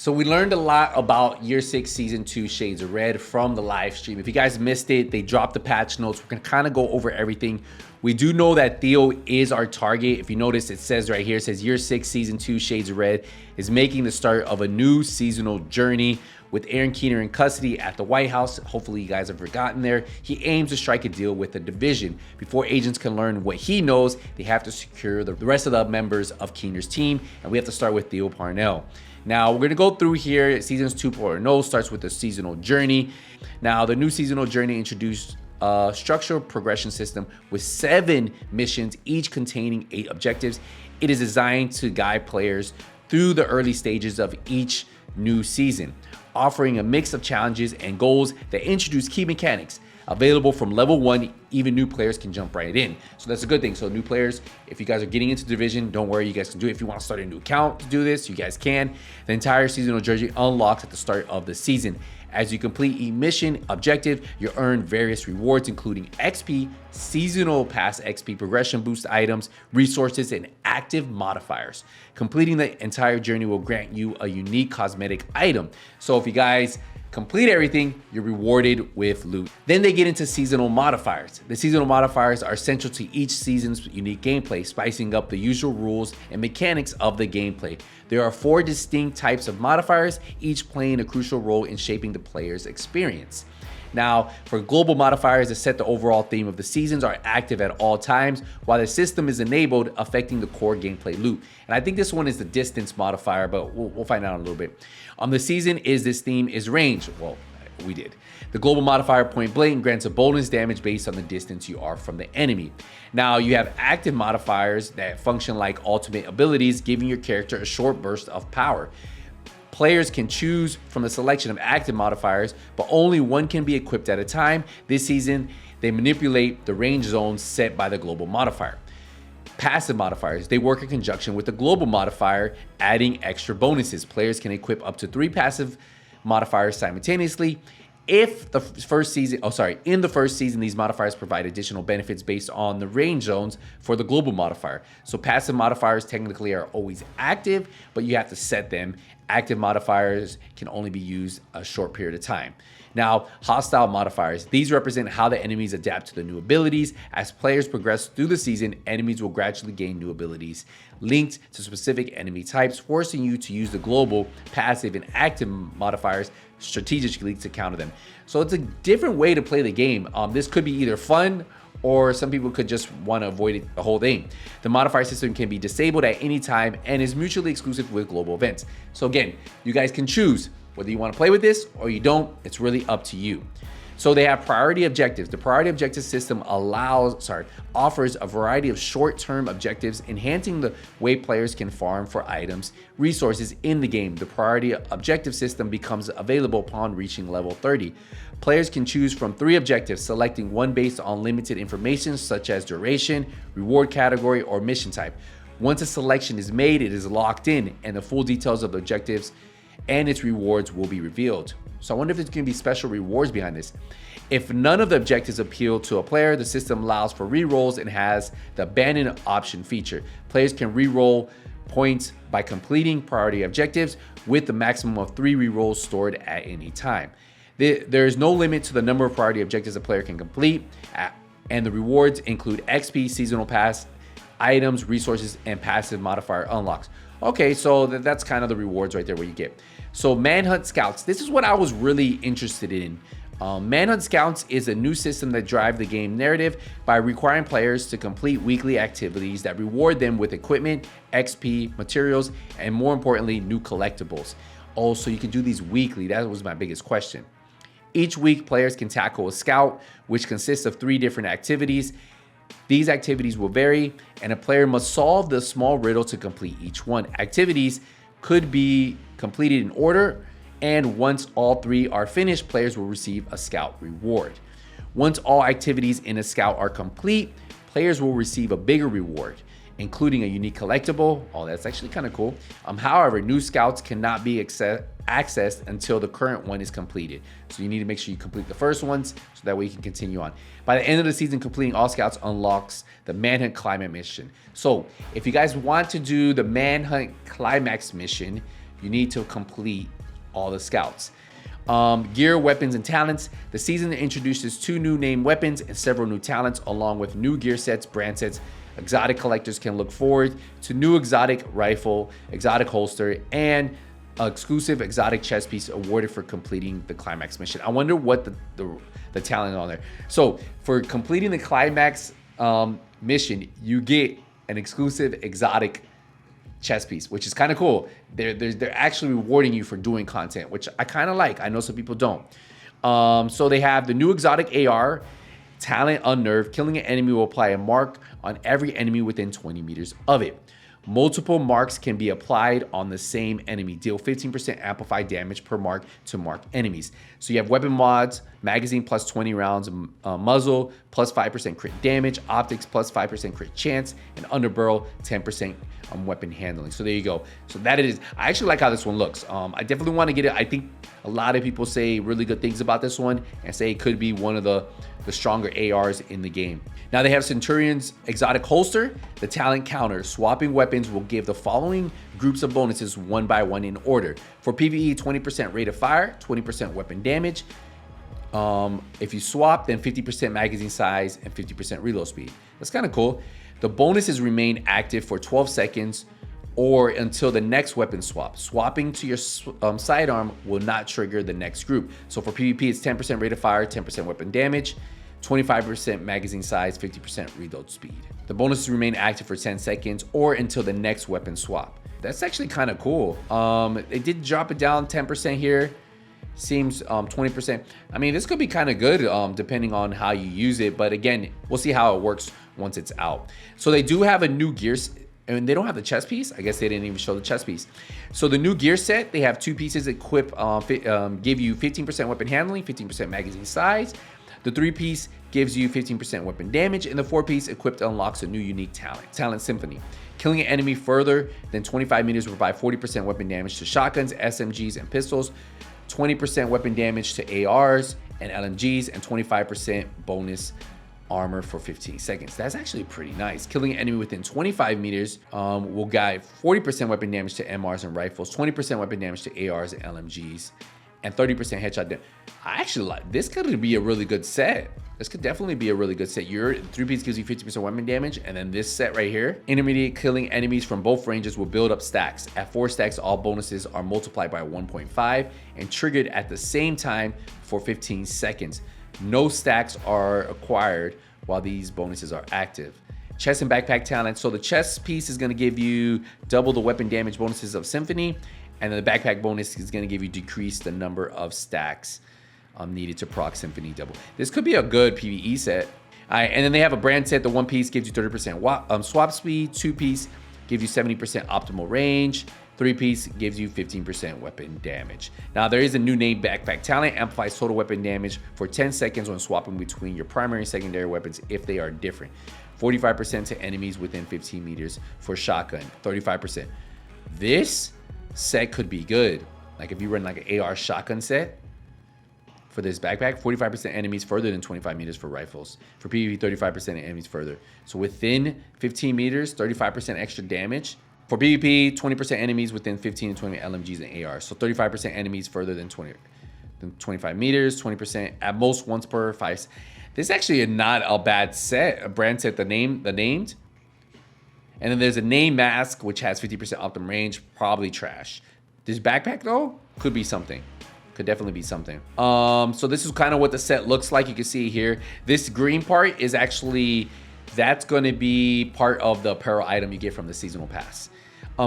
So we learned a lot about Year 6 Season 2 Shades of Red from the live stream. If you guys missed it, they dropped the patch notes. We're gonna kind of go over everything. We do know that Theo is our target. If you notice, it says right here, it says Year 6 Season 2 Shades of Red is making the start of a new seasonal journey with Aaron Keener in custody at the White House. Hopefully you guys have forgotten there. He aims to strike a deal with the division. Before agents can learn what he knows, they have to secure the rest of the members of Keener's team, and we have to start with Theo Parnell. Now, we're gonna go through here. Seasons 2.0 starts with the seasonal journey. Now, the new seasonal journey introduced a structured progression system with 7 missions, each containing 8 objectives. It is designed to guide players through the early stages of each new season, offering a mix of challenges and goals that introduce key mechanics. Available from level 1, even new players can jump right in. So that's a good thing. So new players, if you guys are getting into division, don't worry, you guys can do it. If you want to start a new account to do this, you guys can. The entire seasonal journey unlocks at the start of the season. As you complete each mission objective, you earn various rewards, including XP, seasonal pass XP progression boost items, resources, and active modifiers. Completing the entire journey will grant you a unique cosmetic item. So if you guys complete everything, you're rewarded with loot. Then they get into seasonal modifiers. The seasonal modifiers are essential to each season's unique gameplay, spicing up the usual rules and mechanics of the gameplay. There are 4 distinct types of modifiers, each playing a crucial role in shaping the player's experience. Now, for global modifiers that set the overall theme of the seasons are active at all times, while the system is enabled, affecting the core gameplay loop. And I think this one is the distance modifier, but we'll find out in a little bit. The season is this theme is range. Well, we did. The global modifier point blank grants a bonus damage based on the distance you are from the enemy. Now, you have active modifiers that function like ultimate abilities, giving your character a short burst of power. Players can choose from a selection of active modifiers, but only one can be equipped at a time. This season, they manipulate the range zones set by the global modifier. Passive modifiers, they work in conjunction with the global modifier, adding extra bonuses. Players can equip up to 3 passive modifiers simultaneously. In the first season, these modifiers provide additional benefits based on the range zones for the global modifier. So passive modifiers technically are always active, but you have to set them. Active modifiers can only be used a short period of time. Now, hostile modifiers. These represent how the enemies adapt to the new abilities. As players progress through the season, enemies will gradually gain new abilities linked to specific enemy types, forcing you to use the global, passive, and active modifiers strategically to counter them. So it's a different way to play the game. This could be either fun, or some people could just want to avoid it, the whole thing. The modifier system can be disabled at any time and is mutually exclusive with global events. So again, you guys can choose whether you want to play with this or you don't. It's really up to you. So they have priority objectives. The priority objective system offers a variety of short-term objectives, enhancing the way players can farm for items, resources in the game. The priority objective system becomes available upon reaching level 30. Players can choose from 3 objectives, selecting one based on limited information such as duration, reward category, or mission type. Once a selection is made, it is locked in, and the full details of the objectives and its rewards will be revealed. So I wonder if there's going to be special rewards behind this. If none of the objectives appeal to a player, the system allows for rerolls and has the abandon option feature. Players can reroll points by completing priority objectives with the maximum of 3 rerolls stored at any time. There is no limit to the number of priority objectives a player can complete, and the rewards include XP, seasonal pass, items, resources, and passive modifier unlocks. Okay, so that's kind of the rewards right there what you get. So Manhunt Scouts, this is what I was really interested in. Manhunt Scouts is a new system that drives the game narrative by requiring players to complete weekly activities that reward them with equipment, XP, materials, and more importantly, new collectibles. Oh, so you can do these weekly. That was my biggest question. Each week, players can tackle a scout, which consists of 3 different activities. These activities will vary, and a player must solve the small riddle to complete each one. Activities could be completed in order, and once all 3 are finished, players will receive a scout reward. Once all activities in a scout are complete, players will receive a bigger reward, including a unique collectible. Oh, that's actually kind of cool. However, new scouts cannot be accessed until the current one is completed. So you need to make sure you complete the first ones so that way you can continue on. By the end of the season, completing all scouts unlocks the Manhunt Climax mission. So if you guys want to do the Manhunt Climax mission, you need to complete all the scouts. Gear, weapons, and talents. The season introduces 2 new named weapons and several new talents, along with new gear sets, brand sets. Exotic collectors can look forward to new exotic rifle, exotic holster, and exclusive exotic chest piece awarded for completing the climax mission. I wonder what the talent on there. So for completing the climax mission, you get an exclusive exotic chess piece, which is kind of cool. They're actually rewarding you for doing content, which I kind of like. I know some people don't. So they have the new exotic AR, talent Unnerve. Killing an enemy will apply a mark on every enemy within 20 meters of it. Multiple marks can be applied on the same enemy. Deal 15% amplified damage per mark to marked enemies. So you have weapon mods, magazine plus 20 rounds, muzzle plus 5% crit damage, optics plus 5% crit chance, and underbarrel 10% on weapon handling. So there you go. So that it is. I actually like how this one looks. I definitely want to get it. I think a lot of people say really good things about this one and say it could be one of the stronger ARs in the game. Now they have Centurion's exotic holster, the talent counter. Swapping weapons will give the following groups of bonuses one by one in order. For PvE, 20% rate of fire, 20% weapon damage. If you swap, then 50% magazine size and 50% reload speed. That's kind of cool. The bonuses remain active for 12 seconds or until the next weapon swap. Swapping to your sidearm will not trigger the next group. So for PvP, it's 10% rate of fire, 10% weapon damage, 25% magazine size, 50% reload speed. The bonuses remain active for 10 seconds or until the next weapon swap. That's actually kind of cool. They did drop it down 10% here. Seems 20%. I mean, this could be kind of good depending on how you use it. But again, we'll see how it works once it's out. So they do have a new gear, and they don't have the chest piece. I guess they didn't even show the chest piece. So the new gear set, they have 2 pieces equip, give you 15% weapon handling, 15% magazine size. The 3-piece gives you 15% weapon damage, and the 4-piece equipped unlocks a new unique talent Symphony. Killing an enemy further than 25 meters will provide 40% weapon damage to shotguns, SMGs, and pistols, 20% weapon damage to ARs and LMGs, and 25% bonus armor for 15 seconds. That's actually pretty nice. Killing an enemy within 25 meters will guide 40% weapon damage to MRs and rifles, 20% weapon damage to ARs and LMGs, and 30% headshot damage. I actually like this. Could be a really good set. This could definitely be a really good set. Your 3-piece gives you 50% weapon damage, and then this set right here, intermediate killing enemies from both ranges will build up stacks. At 4 stacks, all bonuses are multiplied by 1.5 and triggered at the same time for 15 seconds. No stacks are acquired while these bonuses are active. Chest and backpack talent. So the chest piece is going to give you double the weapon damage bonuses of Symphony, and then the backpack bonus is going to give you decrease the number of stacks needed to proc Symphony double. This could be a good PvE set. All right, and then they have a brand set. The 1-piece gives you 30% swap speed. 2-piece gives you 70% optimal range. 3-piece gives you 15% weapon damage. Now there is a new name backpack talent. Amplifies total weapon damage for 10 seconds when swapping between your primary and secondary weapons if they are different. 45% to enemies within 15 meters for shotgun. 35%. This set could be good. Like if you run like an AR shotgun set for this backpack, 45% enemies further than 25 meters for rifles. For PvP, 35% enemies further. So within 15 meters, 35% extra damage. For PvP, 20% enemies within 15 and 20 LMGs and ARs. So 35% enemies further than 25 meters, 20% at most once per 5. This is actually not a bad set. A brand set, the named. And then there's a name mask, which has 50% optimum range, probably trash. This backpack though, could be something. Could definitely be something. So this is kind of what the set looks like. You can see here, this green part is actually, that's going to be part of the apparel item you get from the seasonal pass.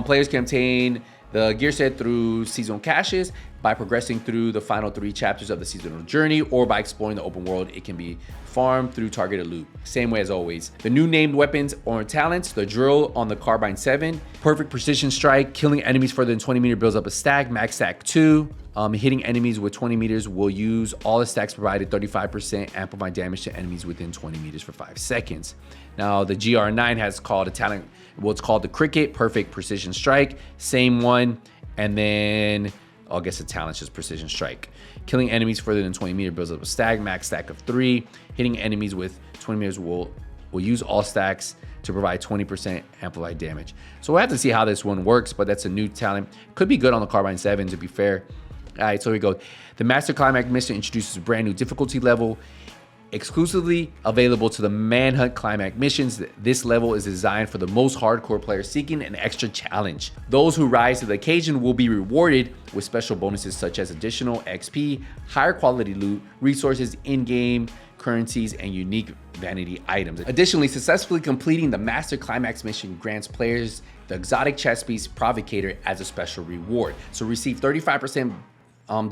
Players can obtain the gear set through seasonal caches by progressing through the final 3 chapters of the seasonal journey, or by exploring the open world. It can be farmed through targeted loot. Same way as always. The new named weapons or talents, the drill on the carbine 7, perfect precision strike, killing enemies further than 20 meters builds up a stack, max stack 2. Hitting enemies with 20 meters will use all the stacks provided, 35% amplified damage to enemies within 20 meters for 5 seconds. Now the GR9 has called a talent, what's called the cricket, perfect precision strike, same one. And then I guess the talent's just precision strike. Killing enemies further than 20 meters builds up a stack, max stack of 3. Hitting enemies with 20 meters will will use all stacks to provide 20% amplified damage. So we'll have to see how this one works, but that's a new talent. Could be good on the Carbine 7, to be fair. All right, so here we go. The Master Climax mission introduces a brand new difficulty level, exclusively available to the Manhunt Climax missions. This level is designed for the most hardcore players seeking an extra challenge. Those who rise to the occasion will be rewarded with special bonuses such as additional XP, higher quality loot, resources, in-game currencies, and unique vanity items. Additionally, successfully completing the Master Climax mission grants players the exotic chest piece Provocator as a special reward. So receive 35%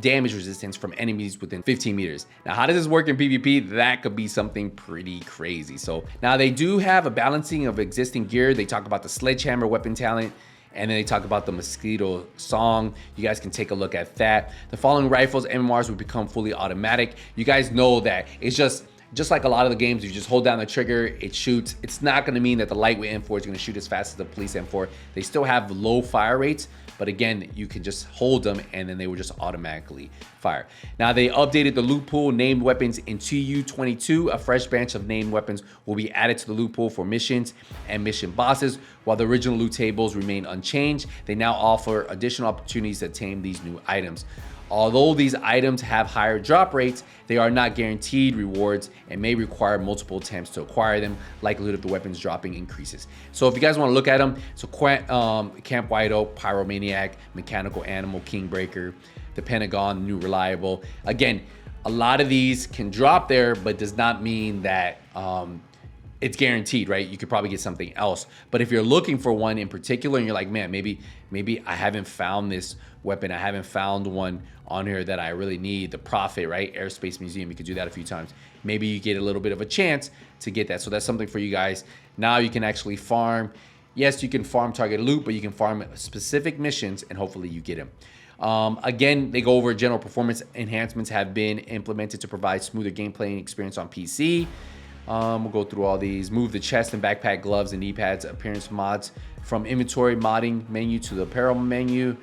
damage resistance from enemies within 15 meters. Now, how does this work in PvP? That could be something pretty crazy. So now they do have a balancing of existing gear. They talk about the sledgehammer weapon talent, and then they talk about the mosquito song. You guys can take a look at that. The following rifles, MMRs, will become fully automatic. You guys know that it's just like a lot of the games, you just hold down the trigger, it shoots. It's not gonna mean that the lightweight M4 is gonna shoot as fast as the police M4. They still have low fire rates, but again, you can just hold them and then they will just automatically fire. Now they updated the loot pool named weapons in TU22. A fresh branch of named weapons will be added to the loot pool for missions and mission bosses. While the original loot tables remain unchanged, they now offer additional opportunities to tame these new items. Although these items have higher drop rates, they are not guaranteed rewards and may require multiple attempts to acquire them. Likelihood of the weapons dropping increases. So if you guys want to look at them, so Camp White Oak, Pyromaniac, Mechanical Animal, Kingbreaker, the Pentagon, New Reliable. Again, a lot of these can drop there, but does not mean that it's guaranteed, right? You could probably get something else. But if you're looking for one in particular and you're like, man, maybe I haven't found this weapon, I haven't found one on here that I really need, the Prophet, right? Airspace Museum, you could do that a few times. Maybe you get a little bit of a chance to get that. So that's something for you guys. Now you can actually farm. Yes, you can farm target loot, but you can farm specific missions and hopefully you get them. Again, they go over general performance enhancements have been implemented to provide smoother gameplay experience on PC. We'll go through all these. Move the chest and backpack, gloves, and knee pads appearance mods from inventory modding menu to the apparel menu.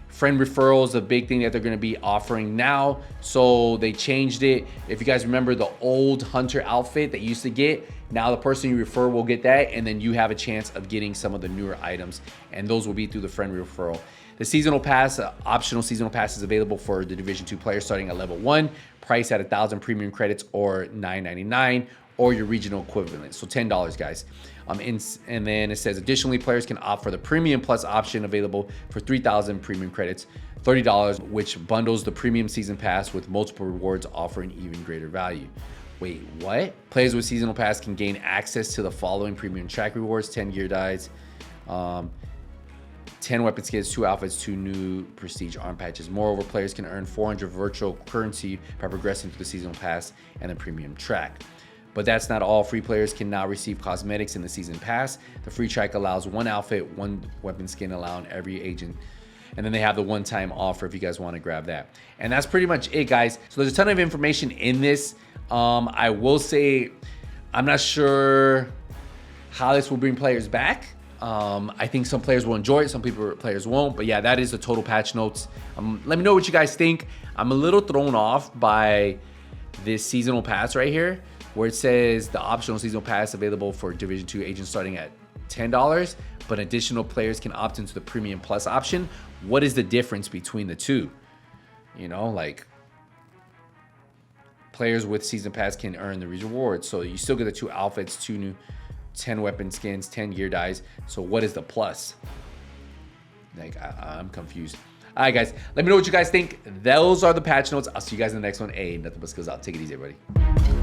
Friend referrals, a big thing that they're going to be offering now. So they changed it. If you guys remember the old hunter outfit that you used to get, now the person you refer will get that, and then you have a chance of getting some of the newer items, and those will be through the friend referral. The seasonal pass, optional seasonal pass is available for the Division 2 players starting at level 1, price at 1,000 premium credits or $9.99, or your regional equivalent, so $10, guys. And then it says, additionally, players can opt for the Premium Plus option available for 3,000 premium credits, $30, which bundles the Premium Season Pass with multiple rewards offering even greater value. Wait, what? Players with Seasonal Pass can gain access to the following premium track rewards: 10 gear dies, 10 weapon skins, 2 outfits, 2 new prestige arm patches. Moreover, players can earn 400 virtual currency by progressing through the Seasonal Pass and the Premium Track. But that's not all. Free players can now receive cosmetics in the Season Pass. The free track allows 1 outfit, 1 weapon skin allowing every agent. And then they have the one-time offer if you guys want to grab that. And that's pretty much it, guys. So there's a ton of information in this. I will say, I'm not sure how this will bring players back. I think some players will enjoy it, some players won't. But yeah, that is the total patch notes. Let me know what you guys think. I'm a little thrown off by this seasonal pass right here, where it says the optional seasonal pass available for Division 2 agents starting at $10, but additional players can opt into the Premium Plus option. What is the difference between the two? You know, like, players with Season Pass can earn the rewards. So you still get the 2 outfits, 2 new 10 weapon skins, 10 gear dies. So what is the plus? Like, I'm confused. All right, guys, let me know what you guys think. Those are the patch notes. I'll see you guys in the next one. Hey, nothing but skills out. Take it easy, everybody.